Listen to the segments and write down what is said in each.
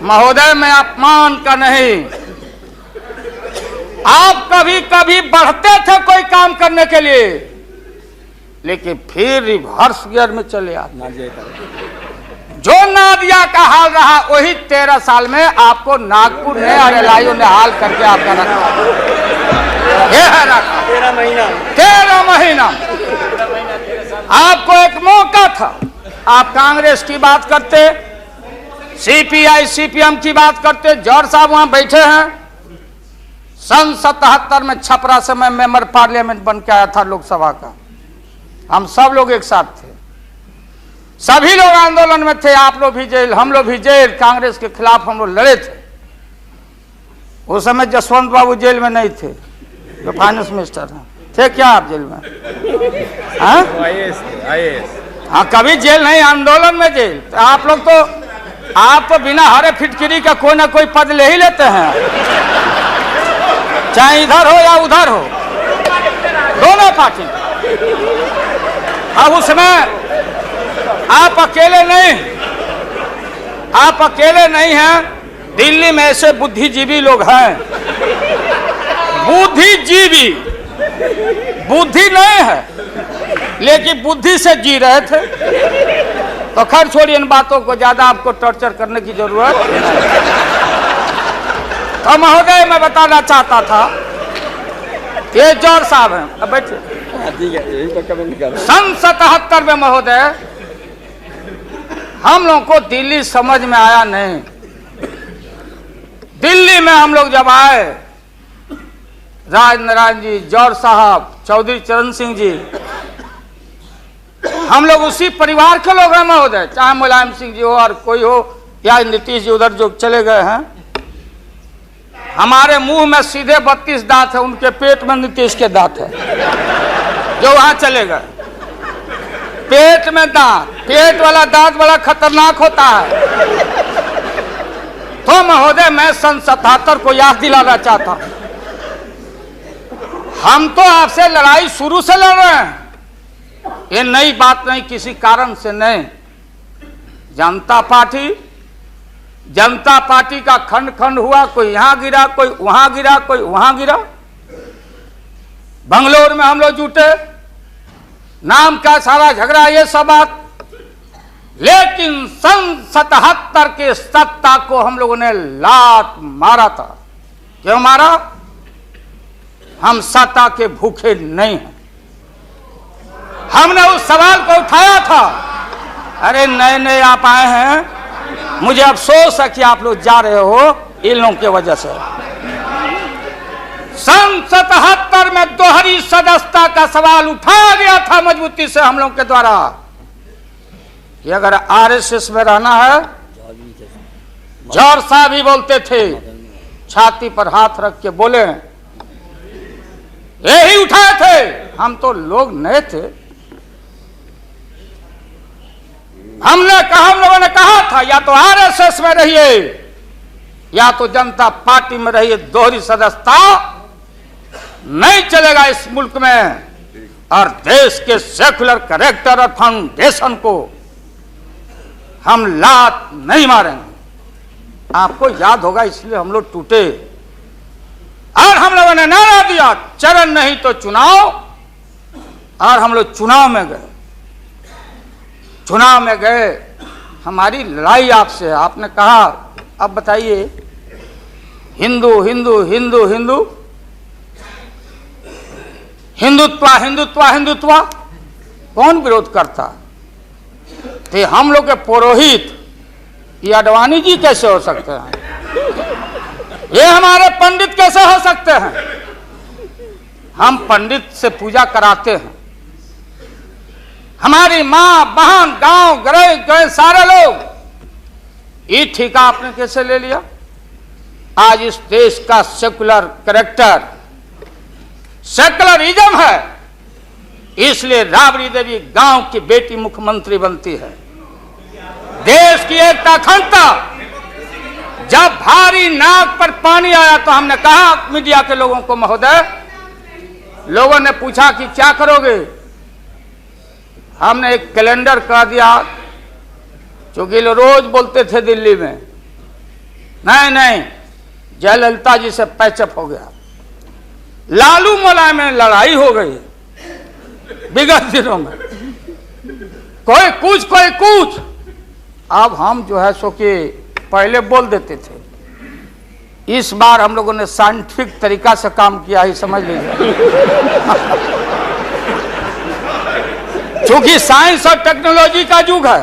महोदय मैं अपमान का नहीं, आप कभी कभी बढ़ते थे कोई काम करने के लिए, लेकिन फिर रिवर्स गियर में चले आते। जो नादिया का हाल रहा वही 13 साल में आपको नागपुर ने और एलआईओ ने हाल करके आपका रखा। 13 महीना आपको एक मौका था। आप कांग्रेस की बात करते, सीपीआई सीपीएम की बात करते। जौहर साहब वहां बैठे हैं। सन 77 में छपरा से मैं मेंबर पार्लियामेंट बन के आया था लोकसभा का। हम सब लोग एक साथ थे, सभी लोग आंदोलन में थे। आप लोग भी जेल, हम लोग भी जेल। कांग्रेस के खिलाफ हम लोग लड़े थे। उस समय जसवंत बाबू जेल में नहीं थे, जो फाइनेंस मिनिस्टर हैं। थे क्या आप जेल में? हाँ, कभी जेल नहीं, आंदोलन में जेल। तो आप लोग तो, आप तो बिना हरे फिटकिरी का कोई ना कोई पद ले ही लेते हैं, चाहे इधर हो या उधर हो, दोनों पार्टी। अब उसमें आप अकेले नहीं, आप अकेले नहीं हैं। दिल्ली में ऐसे बुद्धिजीवी लोग हैं, बुद्धिजीवी, बुद्धि नहीं है लेकिन बुद्धि से जी रहे थे। तो खैर छोड़िए इन बातों को, ज्यादा आपको टॉर्चर करने की जरूरत नहीं। तो महोदय मैं बताना चाहता था, ये जौहर साहब हैं, अब बैठिए। सन 77 में महोदय हम लोगों को दिल्ली समझ में आया नहीं। दिल्ली में हम लोग जब आए, राज नारायण जी, जौहर साहब, चौधरी चरण सिंह जी, हम लोग उसी परिवार के लोग हैं महोदय। चाहे मुलायम सिंह जी हो और कोई हो, या नीतीश जी उधर जो चले गए हैं। हमारे मुंह में सीधे 32 दांत है, उनके पेट में नीतीश के दांत है, जो वहां चले गए। पेट में दांत, पेट वाला दांत बड़ा खतरनाक होता है। तो महोदय मैं सन 77 को याद दिलाना चाहता हूं, हम तो आपसे लड़ाई शुरू से लड़ रहे हैं। ये नई बात नहीं, किसी कारण से नहीं। जनता पार्टी का खंड खंड हुआ, कोई यहां गिरा, कोई वहां गिरा, कोई वहां गिरा। बंगलोर में हम लोग जुटे, नाम का सारा झगड़ा, ये सब बात। लेकिन सन 77 के सत्ता को हम लोगों ने लात मारा था। क्यों मारा? हम सत्ता के भूखे नहीं हैं। हमने उस सवाल को उठाया था। अरे नए नए आप आए हैं, मुझे अफसोस है कि आप लोग जा रहे हो इन लोगों की वजह से। सन 77 में दोहरी सदस्यता का सवाल उठाया गया था मजबूती से हम लोग के द्वारा कि अगर आरएसएस में रहना है। जौहर साहब भी बोलते थे, छाती पर हाथ रख के बोले, यही उठाए थे। हम तो लोग नए थे। हम लोगों ने कहा था या तो आरएसएस में रहिए या तो जनता पार्टी में रहिए। दोहरी सदस्यता नहीं चलेगा इस मुल्क में, और देश के सेकुलर कैरेक्टर और फाउंडेशन को हम लात नहीं मारेंगे। आपको याद होगा, इसलिए हम लोग टूटे और हम लोगों ने नारा दिया, चरण नहीं तो चुनाव। और हम लोग चुनाव में गए। चुनाव में गए, हमारी लड़ाई आपसे है। आपने कहा अब बताइए, हिंदू हिंदू हिंदू हिंदू हिंदुत्व हिंदुत्व हिंदुत्व, कौन विरोध करता? तो हम लोग के पुरोहित ये अडवाणी जी कैसे हो सकते हैं? ये हमारे पंडित कैसे हो सकते हैं? हम पंडित से पूजा कराते हैं। हमारी माँ बहन गांव गए सारे लोग। ये ठेका आपने कैसे ले लिया? आज इस देश का सेकुलर कैरेक्टर, सेकुलरिज्म है, इसलिए राबड़ी देवी गांव की बेटी मुख्यमंत्री बनती है। देश की एकता अखंडता। जब भारी नाक पर पानी आया तो हमने कहा मीडिया के लोगों को, महोदय, लोगों ने पूछा कि क्या करोगे? हमने एक कैलेंडर कर दिया, क्योंकि लोग रोज बोलते थे दिल्ली में नहीं नहीं, जयललिता जी से पैचअप हो गया, लालू मुलायम में लड़ाई हो गई विगत दिनों में, कोई कुछ। अब हम जो है सो कि पहले बोल देते थे, इस बार हम लोगों ने साइंटिफिक तरीका से काम किया ही, समझ लीजिए। क्योंकि साइंस और टेक्नोलॉजी का युग है।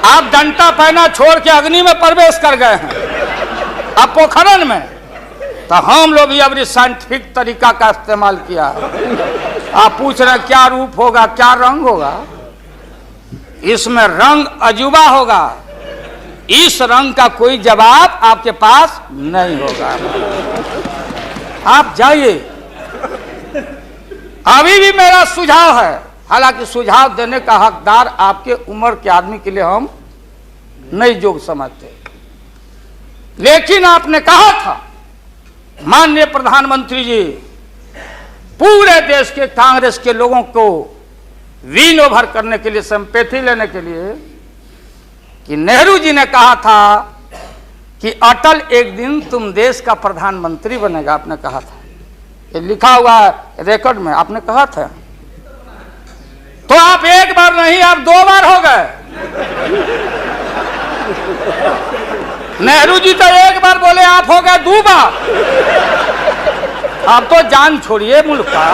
आप डंडा पहना छोड़ के अग्नि में प्रवेश कर गए हैं, अब पोखरन में, तो हम लोग भी अभी साइंटिफिक तरीका का इस्तेमाल किया। आप पूछ रहे हैं क्या रूप होगा, क्या रंग होगा? इसमें रंग अजूबा होगा, इस रंग का कोई जवाब आपके पास नहीं होगा। आप जाइए। अभी भी मेरा सुझाव है, हालांकि सुझाव देने का हकदार आपके उम्र के आदमी के लिए हम नहीं योग्य समझते, लेकिन आपने कहा था माननीय प्रधानमंत्री जी, पूरे देश के कांग्रेस के लोगों को विन ओवर करने के लिए, संपैथी लेने के लिए, कि नेहरू जी ने कहा था कि अटल एक दिन तुम देश का प्रधानमंत्री बनेगा, आपने कहा था, ये लिखा हुआ है रिकॉर्ड में, आपने कहा था। तो आप एक बार नहीं, आप 2 बार हो गए। नेहरू जी तो एक बार बोले, आप हो गए 2 बार। आप तो जान छोड़िए मुल्क का।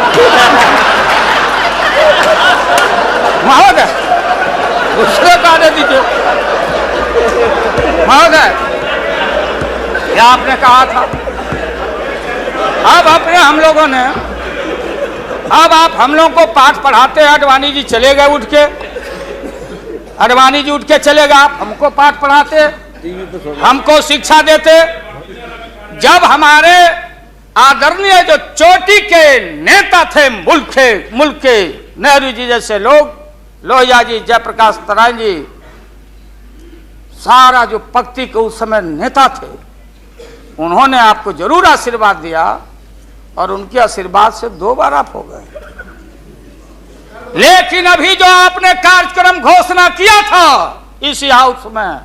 महोदय दूसरे का दे दीजिए। महोदय क्या आपने कहा था? अब अपने हम लोगों ने, अब आप हम लोगों को पाठ पढ़ाते हैं, अडवाणी जी चले गए उठ के, अडवाणी जी उठ के चले गए, आप हमको पाठ पढ़ाते, हमको शिक्षा देते। जब हमारे आदरणीय जो चोटी के नेता थे मुल्क के नेहरू जी जैसे लोग, लोहिया जी, जयप्रकाश नारायण जी, सारा जो पक्ति के उस समय नेता थे, उन्होंने आपको जरूर आशीर्वाद दिया, और उनके आशीर्वाद से 2 बार आप हो गए। लेकिन अभी जो आपने कार्यक्रम घोषणा किया था इसी हाउस में,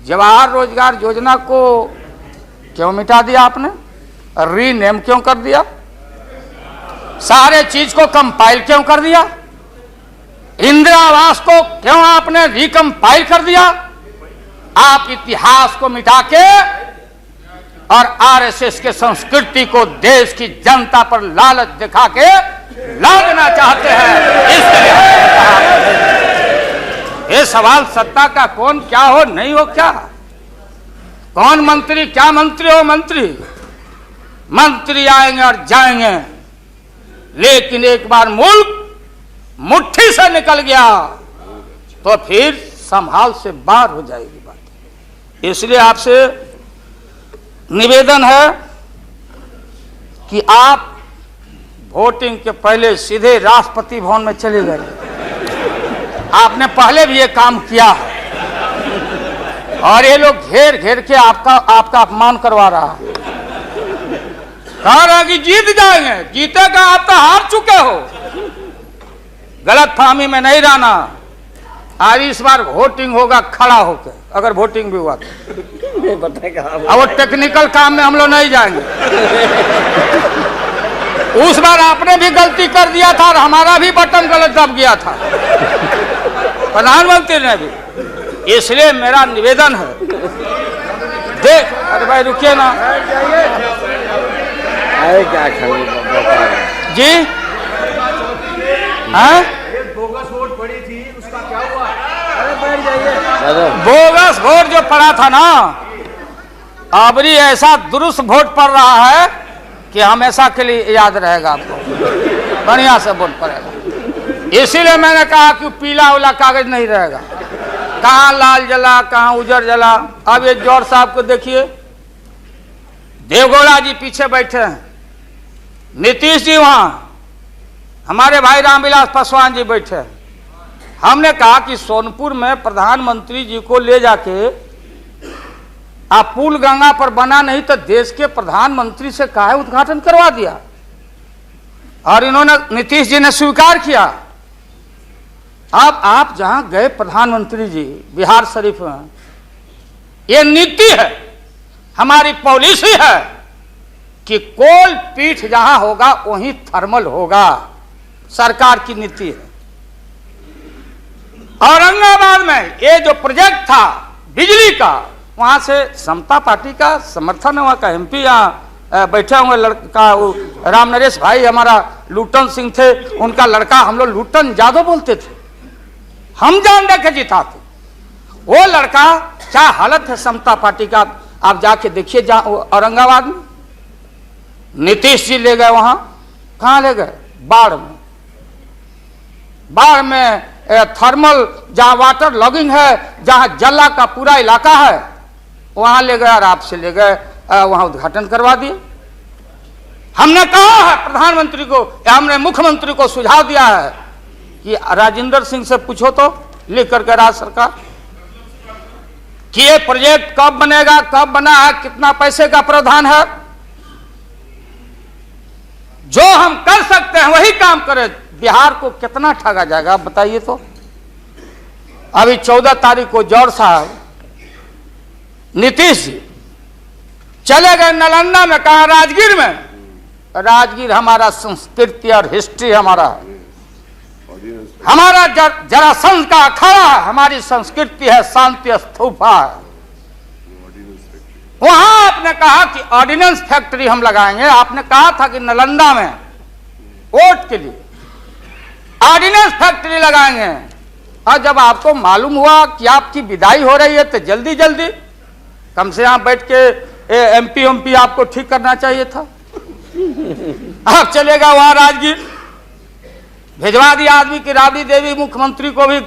जवाहर रोजगार योजना को क्यों मिटा दिया आपने? रीनेम क्यों कर दिया? सारे चीज को कंपाइल क्यों कर दिया? इंदिरा आवास को क्यों आपने रिकंपाइल कर दिया? आप इतिहास को मिटा के और आरएसएस के संस्कृति को देश की जनता पर लालच दिखा के लादना चाहते हैं। इसलिए ये सवाल सत्ता का कौन क्या हो नहीं हो, क्या कौन मंत्री, क्या मंत्री हो, मंत्री आएंगे और जाएंगे, लेकिन एक बार मुल्क मुट्ठी से निकल गया तो फिर संभाल से बाहर हो जाएगी बात। इसलिए आपसे निवेदन है कि आप वोटिंग के पहले सीधे राष्ट्रपति भवन में चले गए। आपने पहले भी ये काम किया है, और ये लोग घेर घेर के आपका अपमान करवा रहा है। कह रहा कि जीत जाएंगे, जीतेगा, आप तो हार चुके हो। गलत फहमी में नहीं रहना। आज इस बार वोटिंग होगा खड़ा होकर, अगर वोटिंग भी हुआ तो। वो टेक्निकल काम में हम लोग नहीं जाएंगे। उस बार आपने भी गलती कर दिया था और हमारा भी बटन गलत दब गया था, प्रधानमंत्री ने भी। इसलिए मेरा निवेदन है, देख, अरे भाई रुकिए ना क्या जी। हाँ, बोगस वोट पड़ी थी, उसका क्या हुआ? बोगस वोट जो पड़ा था ना, अबरी ऐसा दुरुस्त वोट पड़ रहा है कि हमेशा के लिए याद रहेगा आपको, बढ़िया से वोट पड़ेगा। इसीलिए मैंने कहा कि पीला वाला कागज नहीं रहेगा, कहाँ लाल जला, कहाँ उजर जला। अब ये जौहर साहब को देखिए, देवगौड़ा जी पीछे बैठे हैं, नीतीश जी वहां, हमारे भाई रामविलास पासवान जी बैठे हैं। हमने कहा कि सोनपुर में प्रधानमंत्री जी को ले जाके आप पुल गंगा पर बना नहीं तो देश के प्रधानमंत्री से काहे उद्घाटन करवा दिया, और इन्होंने, नीतीश जी ने स्वीकार किया। अब आप जहां गए प्रधानमंत्री जी बिहार शरीफ में, ये नीति है, हमारी पॉलिसी है कि कोल पीठ जहां होगा वहीं थर्मल होगा। सरकार की नीति है। औरंगाबाद में ये जो प्रोजेक्ट था बिजली का, वहां से समता पार्टी का समर्थन है। वहां का एमपी यहाँ बैठे हुए लड़का, वो राम नरेश भाई हमारा लूटन सिंह थे, उनका लड़का, हम लोग लूटन यादव बोलते थे, हम जान दे के जिता थे। वो लड़का क्या हालत है समता पार्टी का, आप जाके देखिए औरंगाबाद में। नीतीश जी ले गए वहां, कहां ले गए? बाढ़ में। बाढ़ में थर्मल जहां वाटर लॉगिंग है, जहां जला का पूरा इलाका है, वहां ले गए और आपसे ले गए, वहां उद्घाटन करवा दिए। हमने कहा है प्रधानमंत्री को, हमने मुख्यमंत्री को सुझाव दिया है कि राजेंद्र सिंह से पूछो तो लिख करके राज्य सरकार कि ये प्रोजेक्ट कब बनेगा, कब बना है, कितना पैसे का प्रावधान है। जो हम कर सकते हैं वही काम करें। बिहार को कितना ठगा जाएगा आप बताइए तो। अभी 14 तारीख को जौहर साहब नीतीश जी चले गए नालंदा में, कहा राजगीर में। राजगीर हमारा संस्कृति और हिस्ट्री हमारा है, हमारा जरासंध का अखाड़ा है, हमारी संस्कृति है, शांति स्तूपा है। वहां आपने कहा कि ऑर्डिनेंस फैक्ट्री हम लगाएंगे। आपने कहा था कि नालंदा में वोट के लिए ऑर्डिनेंस फैक्ट्री लगाएंगे, और जब आपको मालूम हुआ कि आपकी विदाई हो रही है तो जल्दी जल्दी कम से यहां बैठ के एमपी आपको ठीक करना चाहिए था। आप चलेगा वहां राजगीर, भिजवा दिया आदमी की राबड़ी देवी मुख्यमंत्री को भी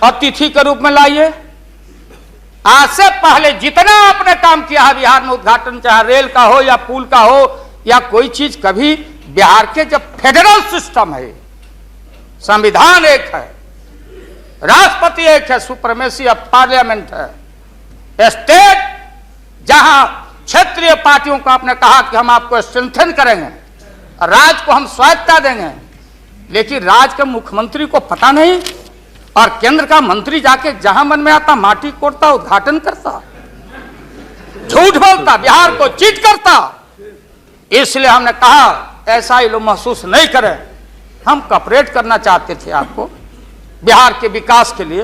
अतिथि के रूप में लाइए। आज से पहले जितना आपने काम किया है बिहार में, उद्घाटन चाहे रेल का हो या पुल का हो या कोई चीज, कभी बिहार के जब फेडरल सिस्टम है, संविधान एक है, राष्ट्रपति एक है, सुप्रीमेसी ऑफ पार्लियामेंट है, स्टेट जहां क्षेत्रीय पार्टियों को आपने कहा कि हम आपको स्ट्रेंथन करेंगे, राज्य को हम स्वायत्तता देंगे, लेकिन राज्य के मुख्यमंत्री को पता नहीं, और केंद्र का मंत्री जाके जहां मन में आता माटी कोड़ता, उद्घाटन करता, झूठ बोलता, बिहार को चीट करता। इसलिए हमने कहा ऐसा ही लोग महसूस नहीं करें। हम कॉपरेट करना चाहते थे आपको बिहार के विकास के लिए।